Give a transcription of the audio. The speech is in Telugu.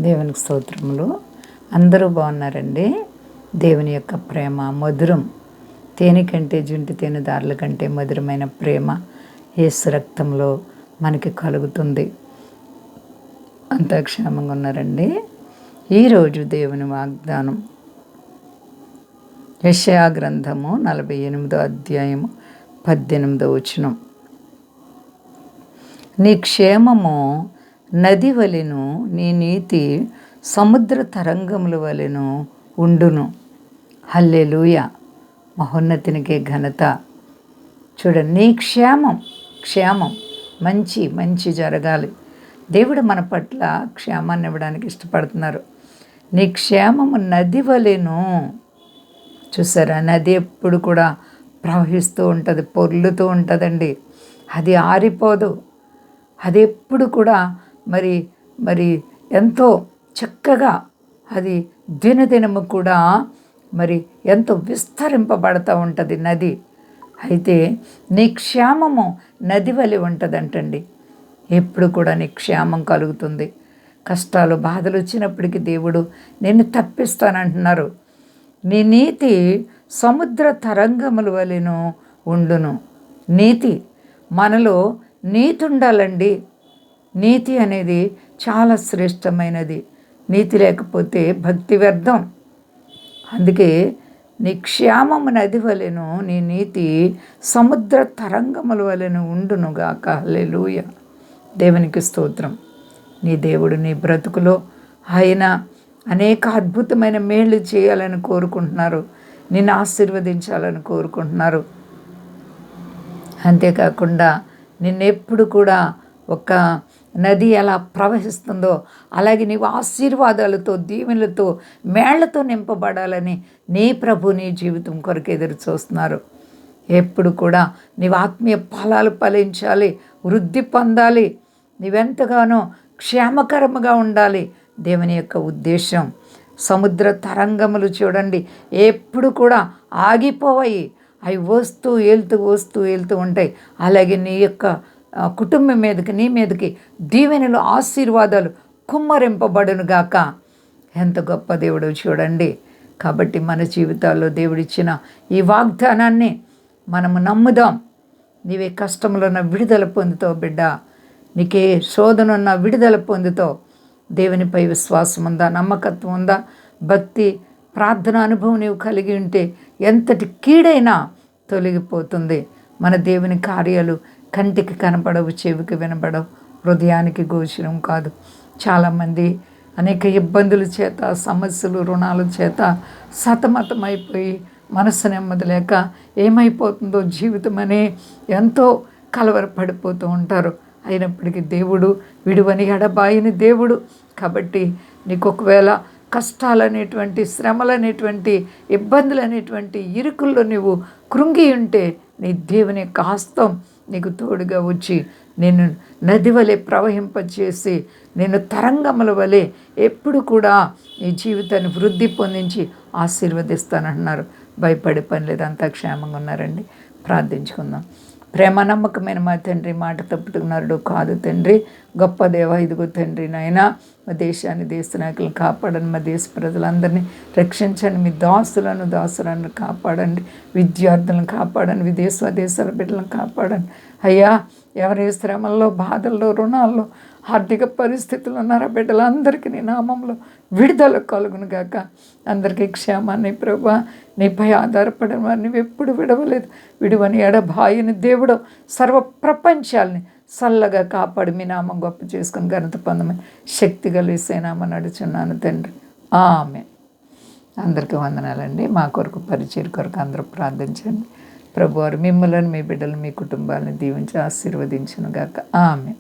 దేవునికి స్తోత్రములు. అందరూ బాగున్నారండి. దేవుని యొక్క ప్రేమ మధురం, తేనె కంటే జుంటి తేనె దారుల కంటే మధురమైన ప్రేమ యేసు రక్తంలో మనకి కలుగుతుంది. అంతా క్షేమంగా ఉన్నారండి. ఈరోజు దేవుని వాగ్దానం యెషయా గ్రంథము 48వ అధ్యాయము 18వ వచనం. నీ క్షేమము నది వలెను, నీ నీతి సముద్ర తరంగముల వలెను ఉండును. హల్లెలూయా. మహోన్నతునికే ఘనత. చూడండి, నీ క్షేమం మంచి జరగాలి. దేవుడు మన పట్ల క్షేమాన్ని ఇవ్వడానికి ఇష్టపడుతున్నారు. నీ క్షేమము నది వలెను. చూసారా, నది ఎప్పుడు కూడా ప్రవహిస్తూ ఉంటుంది, పొర్లుతూ ఉంటుందండి. అది ఆరిపోదు. అది ఎప్పుడు కూడా మరి ఎంతో చక్కగా అది దినదినము కూడా ఎంతో విస్తరింపబడుతూ ఉంటుంది నది. అయితే నీ క్షేమము నది వలె ఉంటుందంటండి. ఎప్పుడు కూడా నీ క్షేమం కలుగుతుంది. కష్టాలు బాధలు వచ్చినప్పటికీ దేవుడు నిన్ను తప్పిస్తానంటున్నారు. నీ నీతి సముద్ర తరంగముల వలెను ఉండును. నీతి, మనలో నీతి ఉండాలండి. నీతి అనేది చాలా శ్రేష్టమైనది. నీతి లేకపోతే భక్తి వ్యర్థం. అందుకే నీ క్షేమము నది వలెను, నీ నీతి సముద్ర తరంగముల వలెను ఉండునుగాక. హల్లెలూయా. దేవునికి స్తోత్రం. నీ దేవుడు నీ బ్రతుకులో ఆయన అనేక అద్భుతమైన మేళ్ళు చేయాలని కోరుకుంటున్నారు. నిన్ను ఆశీర్వదించాలని కోరుకుంటున్నారు. అంతేకాకుండా నిన్నెప్పుడు కూడా ఒక నది ఎలా ప్రవహిస్తుందో అలాగే నీవు ఆశీర్వాదాలతో, దీవెనలతో, మేళ్లతో నింపబడాలని నీ ప్రభు నీ జీవితం కొరకు ఎదురు చూస్తున్నారు. ఎప్పుడు కూడా నీవు ఆత్మీయ ఫలాలు ఫలించాలి, వృద్ధి పొందాలి, నీవెంతగానో క్షేమకరముగా ఉండాలి. దేవుని యొక్క ఉద్దేశం. సముద్ర తరంగములు చూడండి, ఎప్పుడు కూడా ఆగిపోవాయి. అవి వస్తూ వెళ్తూ ఉంటాయి. అలాగే నీ యొక్క కుటుంబం మీదకి, నీ మీదకి దీవెనలు, ఆశీర్వాదాలు కుమ్మరింపబడునుగాక. ఎంత గొప్ప దేవుడు చూడండి. కాబట్టి మన జీవితాల్లో దేవుడిచ్చిన ఈ వాగ్దానాన్ని మనము నమ్ముదాం. నీవే కష్టంలో ఉన్న విడుదల పొందుతావు బిడ్డ. నీకే శోధన ఉన్న విడుదల పొందుతావు. దేవునిపై విశ్వాసం ఉందా, నమ్మకత్వం ఉందా, భక్తి, ప్రార్థన అనుభవం నీవు కలిగి ఉంటే ఎంతటి కీడైనా తొలగిపోతుంది. మన దేవుని కార్యాలు కంటికి కనపడవు, చెవికి వినపడవు, హృదయానికి గోచరం కాదు. చాలామంది అనేక ఇబ్బందుల చేత, సమస్యలు, రుణాల చేత సతమతమైపోయి మనసు నెమ్మది లేక ఏమైపోతుందో జీవితం అని ఎంతో కలవరపడిపోతూ ఉంటారు. అయినప్పటికీ దేవుడు విడువని ఎడబాయని దేవుడు. కాబట్టి నీకు ఒకవేళ కష్టాలనేటువంటి, శ్రమలనేటువంటి, ఇబ్బందులనేటువంటి ఇరుకుల్లో నువ్వు కృంగి ఉంటే నీ దేవుని యొక్క హస్తం నీకు తోడుగా వచ్చి నేను నది వలె ప్రవహింపచేసి, నేను తరంగముల వలె ఎప్పుడు కూడా నీ జీవితాన్ని వృద్ధి పొందించి ఆశీర్వదిస్తానంటున్నారు. భయపడే పని లేదు. అంతా క్షేమంగా ఉన్నారండి. ప్రార్థించుకుందాం. ప్రేమ నమ్మకమైన మా తండ్రి, మాట తప్పుతున్నారు కాదు తండ్రి. గొప్ప దేవ, ఇదిగో తండ్రి నాయన, మా దేశాన్ని, దేశ నాయకులను కాపాడండి. మా దేశ ప్రజలందరినీ రక్షించండి. మీ దాసులను కాపాడండి. విద్యార్థులను కాపాడండి. విదేశాల బిడ్డలను కాపాడండి. అయ్యా, ఎవరి శ్రమల్లో, బాధల్లో, రుణాల్లో, ఆర్థిక పరిస్థితులు ఉన్నారో బిడ్డలందరికీ నీ నామంలో విడుదల కలుగును గాక. అందరికీ క్షేమాన్ని ప్రభా, నీపై ఆధారపడిన వారిని ఎప్పుడు విడవలేదు. విడువని ఎడబాయని దేవుడు సర్వ ప్రపంచాలని చల్లగా కాపాడి మీ నామం గొప్ప చేసుకుని ఘనత పొందమని శక్తి కలిసే నామని నడుచున్నాను తండ్రి. ఆమె. అందరికీ వందనాలండి. మా కొరకు, పరిచయం కొరకు అందరూ ప్రార్థించండి. ప్రభువారు మిమ్మల్ని, మీ బిడ్డలు, మీ కుటుంబాలను దీవించి ఆశీర్వదించును గాక. ఆమె.